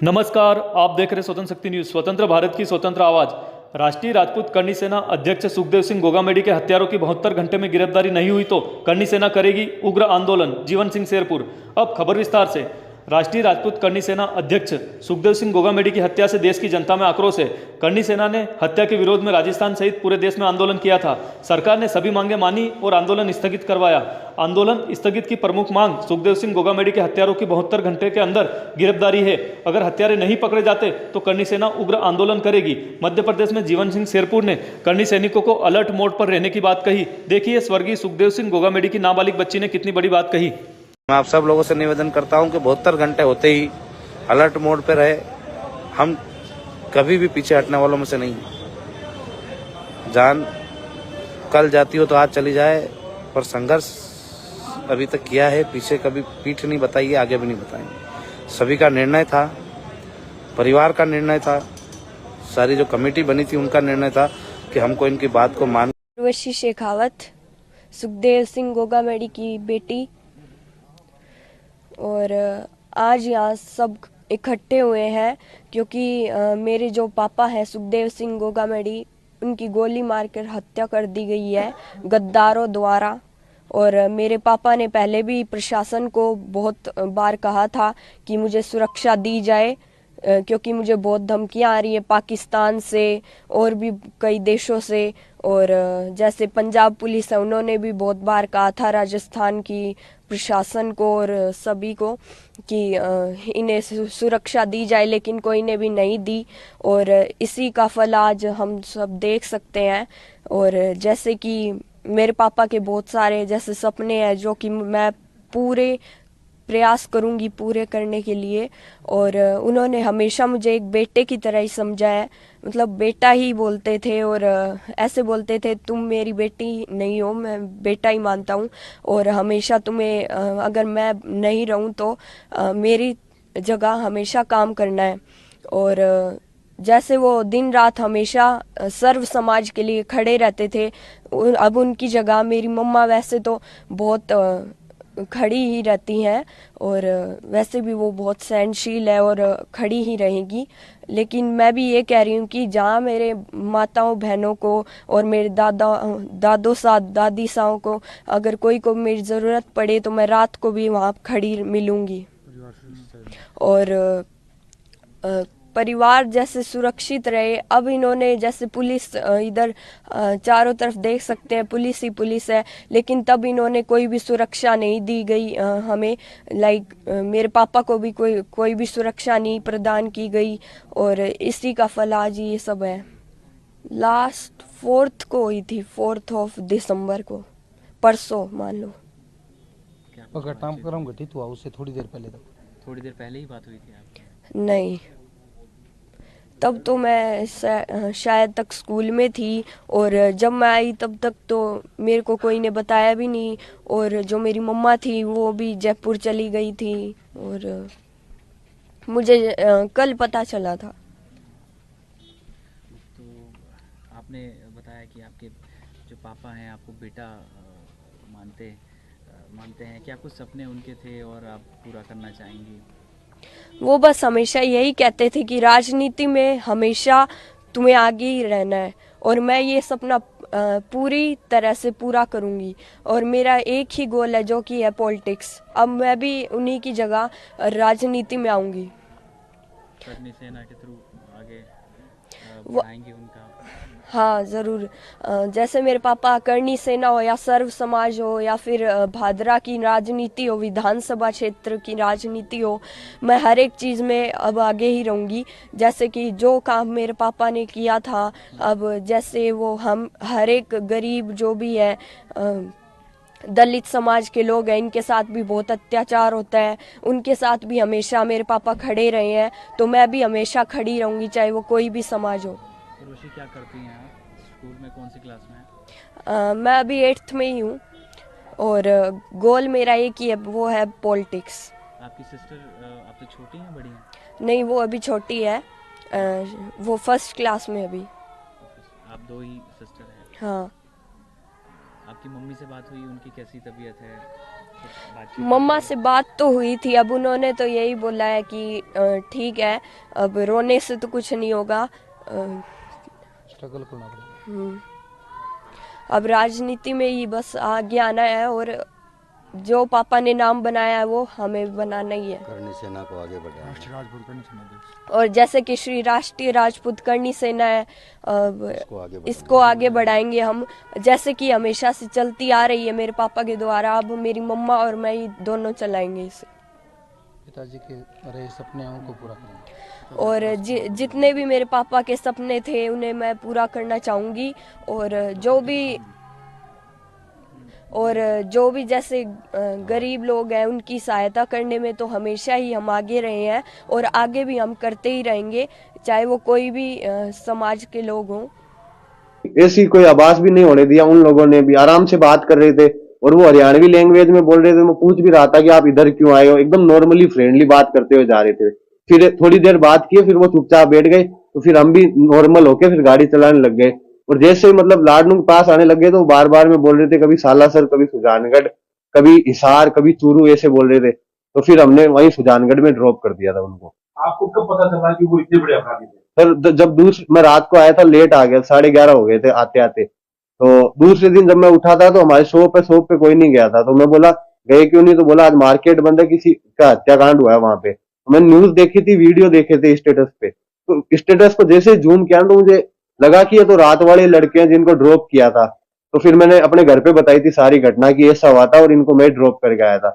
नमस्कार, आप देख रहे स्वतंत्र शक्ति न्यूज। स्वतंत्र भारत की स्वतंत्र आवाज। राष्ट्रीय राजपूत करनी सेना अध्यक्ष सुखदेव सिंह गोगामेडी के हत्यारों की 72 घंटे में गिरफ्तारी नहीं हुई तो करनी सेना करेगी उग्र आंदोलन। जीवन सिंह शेरपुर। अब खबर विस्तार से। राष्ट्रीय राजपूत करनी सेना अध्यक्ष सुखदेव सिंह गोगामेडी की हत्या से देश की जनता में आक्रोश है। करनी सेना ने हत्या के विरोध में राजस्थान सहित पूरे देश में आंदोलन किया था। सरकार ने सभी मांगे मानी और आंदोलन स्थगित करवाया। आंदोलन स्थगित की प्रमुख मांग सुखदेव सिंह गोगामेडी के हत्यारों की 72 घंटे के अंदर गिरफ्तारी है। अगर हत्यारे नहीं पकड़े जाते तो करनी सेना उग्र आंदोलन करेगी। मध्य प्रदेश में जीवन सिंह शेरपुर ने करनी सैनिकों को अलर्ट मोड पर रहने की बात कही। देखिए स्वर्गीय सुखदेव सिंह गोगामेडी की नाबालिग बच्ची ने कितनी बड़ी बात कही। मैं आप सब लोगों से निवेदन करता हूं कि 72 घंटे होते ही अलर्ट मोड पे रहे। हम कभी भी पीछे हटने वालों में से नहीं। जान कल जाती हो तो आज चली जाए, पर संघर्ष अभी तक किया है। पीछे कभी पीठ नहीं बताई है, आगे भी नहीं बताएंगे। सभी का निर्णय था, परिवार का निर्णय था, सारी जो कमेटी बनी थी उनका निर्णय था कि हमको इनकी बात को मान। उर्वशी शेखावत, सुखदेव सिंह गोगामेडी की बेटी, और आज यहाँ सब इकट्ठे हुए हैं क्योंकि मेरे जो पापा हैं सुखदेव सिंह गोगामेडी, उनकी गोली मारकर हत्या कर दी गई है गद्दारों द्वारा। और मेरे पापा ने पहले भी प्रशासन को बहुत बार कहा था कि मुझे सुरक्षा दी जाए, क्योंकि मुझे बहुत धमकियां आ रही है पाकिस्तान से और भी कई देशों से। और जैसे पंजाब पुलिस है, उन्होंने भी बहुत बार कहा था राजस्थान की प्रशासन को और सभी को कि इन्हें सुरक्षा दी जाए, लेकिन कोई ने भी नहीं दी। और इसी का फल आज हम सब देख सकते हैं। और जैसे कि मेरे पापा के बहुत सारे जैसे सपने हैं जो कि मैं पूरे प्रयास करूंगी पूरे करने के लिए। और उन्होंने हमेशा मुझे एक बेटे की तरह ही समझा है, मतलब बेटा ही बोलते थे। और ऐसे बोलते थे, तुम मेरी बेटी नहीं हो, मैं बेटा ही मानता हूँ। और हमेशा तुम्हें अगर मैं नहीं रहूँ तो मेरी जगह हमेशा काम करना है। और जैसे वो दिन रात हमेशा सर्व समाज के लिए खड़े रहते थे, अब उनकी जगह मेरी मम्मा वैसे तो बहुत खड़ी ही रहती हैं, और वैसे भी वो बहुत सहनशील है और खड़ी ही रहेगी। लेकिन मैं भी ये कह रही हूँ कि जहाँ मेरे माताओं बहनों को और मेरे दादों दादी साओं को अगर कोई को मेरी ज़रूरत पड़े तो मैं रात को भी वहाँ खड़ी मिलूँगी। और परिवार जैसे सुरक्षित रहे। अब इन्होंने जैसे पुलिस इधर चारों तरफ देख सकते हैं, पुलिस ही पुलिस है, लेकिन तब इन्होंने कोई भी सुरक्षा नहीं दी गई हमें। मेरे पापा को भी कोई भी सुरक्षा नहीं प्रदान की गई। और इसी का फल आज ये सब है। लास्ट 4th को हुई थी, 4 दिसंबर को, परसों मान लो। घटनाक्रम घटित हुआ उससे थोड़ी देर पहले ही बात हुई थी आपकी? नहीं, तब तो मैं शायद तक स्कूल में थी, और जब मैं आई तब तक तो मेरे को कोई ने बताया भी नहीं। और जो मेरी मम्मा थी वो भी जयपुर चली गई थी, और मुझे कल पता चला था। तो आपने बताया कि आपके जो पापा हैं आपको बेटा मानते हैं। क्या कुछ सपने उनके थे और आप पूरा करना चाहेंगी? वो बस हमेशा यही कहते थे कि राजनीति में हमेशा तुम्हें आगे ही रहना है, और मैं ये सपना पूरी तरह से पूरा करूंगी। और मेरा एक ही गोल है जो कि है पॉलिटिक्स। अब मैं भी उन्हीं की जगह राजनीति में आऊंगी। करनी सेना के थ्रू आगे बढ़ाएंगे उनका? हाँ ज़रूर। जैसे मेरे पापा करनी सेना हो या सर्व समाज हो या फिर भादरा की राजनीति हो, विधानसभा क्षेत्र की राजनीति हो, मैं हर एक चीज़ में अब आगे ही रहूँगी। जैसे कि जो काम मेरे पापा ने किया था, अब जैसे वो हम हर एक गरीब जो भी है, दलित समाज के लोग हैं, इनके साथ भी बहुत अत्याचार होता है, उनके साथ भी हमेशा मेरे पापा खड़े रहे हैं। तो मैं भी हमेशा खड़ी रहूँगी, चाहे वो कोई भी समाज हो। उर्वशी, क्या करती हैं आप? स्कूल में कौन सी क्लास में हैं? मैं अभी 8th में ही हूँ, और गोल मेरा एक ही है, वो है पॉलिटिक्स। आपकी सिस्टर आपसे छोटी हैं बड़ी हैं? नहीं, वो अभी छोटी है, वो 1st क्लास में अभी। आप 2 ही सिस्टर हैं? हाँ। आपकी मम्मी से बात हुई, उनकी कैसी तबीयत है? बातचीत? मम्मा से बात तो हुई थी, अब उन्होंने तो यही बोला है कि ठीक है, अब रोने से तो कुछ नहीं होगा। स्ट्रगल करना पड़ेगा। अब राजनीति में ही बस आगे आना है, और जो पापा ने नाम बनाया है वो हमें भी बनाना ही है। करनी सेना को आगे बढ़ाना। राष्ट्रीय राजपूत करनी सेना अध्यक्ष। और जैसे कि श्री राष्ट्रीय राजपूत करनी सेना है, अब इसको आगे बढ़ाएंगे हम, जैसे कि हमेशा से चलती आ रही है मेरे पापा के द्वारा। अब मेरी मम्मा और मैं ही दोनों चलाएंगे इसे, पिताजी के रहे सपने हैं उनको पूरा करेंगे। और जितने भी मेरे पापा के सपने थे उन्हें मैं पूरा करना चाहूँगी। और जो भी जैसे गरीब लोग हैं उनकी सहायता करने में तो हमेशा ही हम आगे रहे हैं, और आगे भी हम करते ही रहेंगे, चाहे वो कोई भी समाज के लोग हों। ऐसी कोई आवाज भी नहीं होने दिया। उन लोगों ने भी आराम से बात कर रहे थे, और वो हरियाणवी लैंग्वेज में बोल रहे थे। मैं पूछ भी रहा था कि आप इधर क्यों आए हो, एकदम नॉर्मली फ्रेंडली बात करते हुए जा रहे थे। फिर थोड़ी देर बात किए, फिर वो चुपचाप बैठ गए, तो फिर हम भी नॉर्मल होके फिर गाड़ी चलाने लग गए। और जैसे ही मतलब लाडनू के पास आने लग गए तो बार बार में बोल रहे थे, कभी सालासर, कभी सुजानगढ़, कभी हिसार, कभी चूरू, ऐसे बोल रहे थे। तो फिर हमने वहीं सुजानगढ़ में ड्रॉप कर दिया था उनको। आपको कब पता चला कि वो इतने बड़े अपराधी थे? सर जब मैं रात को आया था, लेट आ गया, 11:30 हो गए थे आते आते। तो दूसरे दिन जब मैं उठा था तो हमारे शॉप पे कोई नहीं गया था। तो मैं बोला गए क्यों नहीं, तो बोला आज मार्केट बंद है, किसी का हत्याकांड हुआ है वहां पे। तो मैंने न्यूज देखी थी, वीडियो देखे थे स्टेटस पे। तो स्टेटस को जैसे जूम किया तो मुझे लगा कि ये तो रात वाले लड़के हैं जिनको ड्रॉप किया था। तो फिर मैंने अपने घर पे बताई थी सारी घटना कि ऐसा हुआ था और इनको मैं ड्रॉप करके आया था।